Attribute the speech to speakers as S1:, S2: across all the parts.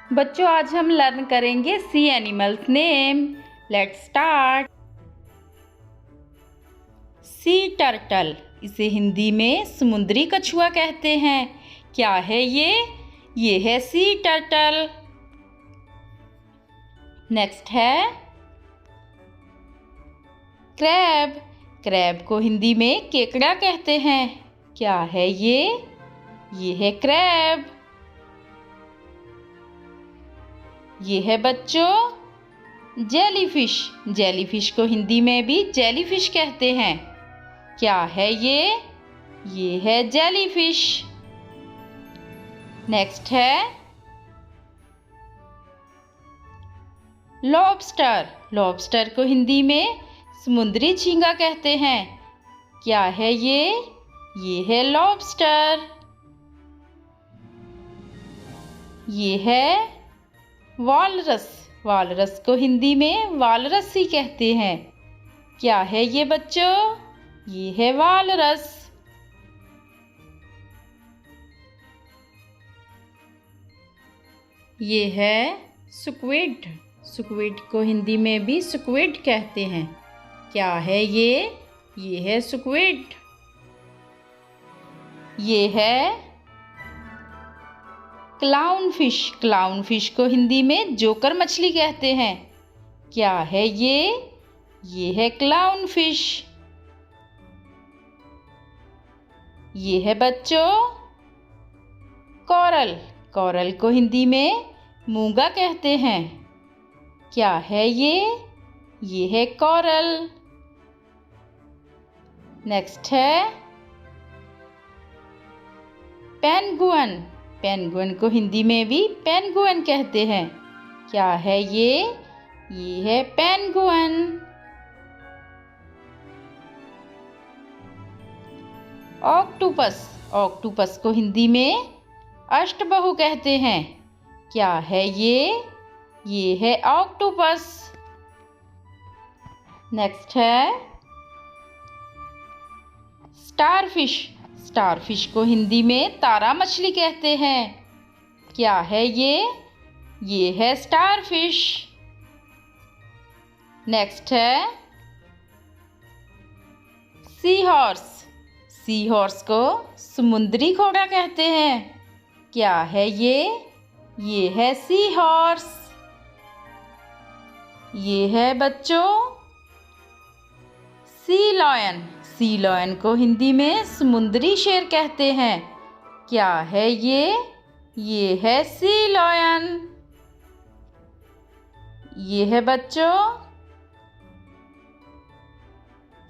S1: बच्चों आज हम लर्न करेंगे sea animals name. Let's start. Sea turtle, इसे हिंदी में समुद्री कछुआ कहते हैं। क्या है ये है सी टर्टल। नेक्स्ट है क्रैब। क्रैब को हिंदी में केकड़ा कहते हैं। क्या है ये है क्रैब। ये है बच्चों जेलीफिश। जेलीफिश को हिंदी में भी जेलीफिश कहते हैं। क्या है ये है जेलीफिश। नेक्स्ट है लॉबस्टर। लॉबस्टर को हिंदी में समुद्री झींगा कहते हैं। क्या है ये है लॉबस्टर। ये है वालरस। वालरस को हिंदी में वालरस ही कहते हैं। क्या है ये बच्चों? ये है वालरस। ये है स्क्विड। स्क्विड को हिंदी में भी स्क्विड कहते हैं। क्या है ये है स्क्विड। ये है क्लाउन फिश। क्लाउन फिश को हिंदी में जोकर मछली कहते हैं। क्या है ये है क्लाउन फिश। ये है बच्चों कोरल। कोरल को हिंदी में मूंगा कहते हैं। क्या है ये है कोरल। नेक्स्ट है पेंगुइन। पेंगुइन को हिंदी में भी पेंगुइन कहते हैं। क्या है ये है पेंगुइन। ऑक्टोपस। ऑक्टोपस को हिंदी में अष्टबहु कहते हैं। क्या है ये है ऑक्टोपस। नेक्स्ट है स्टारफिश। स्टारफिश को हिंदी में तारा मछली कहते हैं। क्या है ये है स्टारफिश। नेक्स्ट है सी हॉर्स। सी हॉर्स को समुद्री घोड़ा कहते हैं। क्या है ये है सी हॉर्स। ये है बच्चों सी लॉयन। सी लॉयन को हिंदी में समुद्री शेर कहते हैं। क्या है ये है सी लॉयन। ये है बच्चों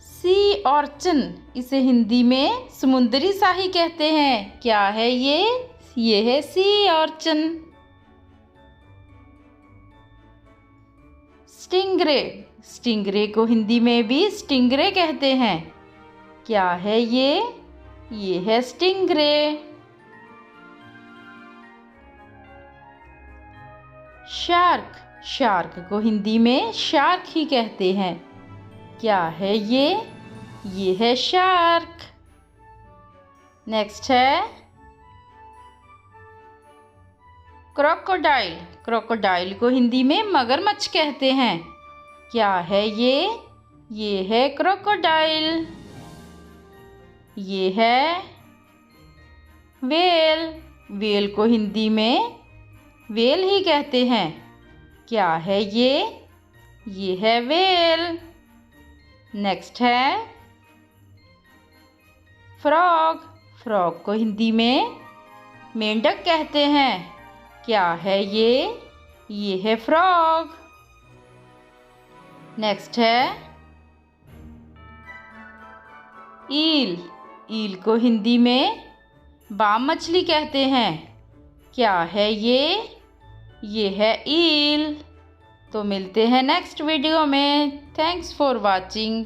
S1: सी ऑर्चिन। इसे हिंदी में समुद्री शाही कहते हैं। क्या है ये है सी ऑर्चिन। स्टिंगरे। स्टिंगरे को हिंदी में भी स्टिंगरे कहते हैं। क्या है ये है स्टिंगरे। शार्क। शार्क को हिंदी में शार्क ही कहते हैं। क्या है ये है शार्क। नेक्स्ट है क्रोकोडाइल। क्रोकोडाइल को हिंदी में मगरमच्छ कहते हैं। क्या है ये है क्रोकोडाइल। ये है वेल। वेल को हिंदी में वेल ही कहते हैं। क्या है ये है वेल। नेक्स्ट है फ्रॉग। फ्रॉग को हिंदी में मेंढक कहते हैं। क्या है ये है फ्रॉग। नेक्स्ट है ईल। ईल को हिंदी में बाम मछली कहते हैं। क्या है ये है ईल। तो मिलते हैं नेक्स्ट वीडियो में। Thanks for watching.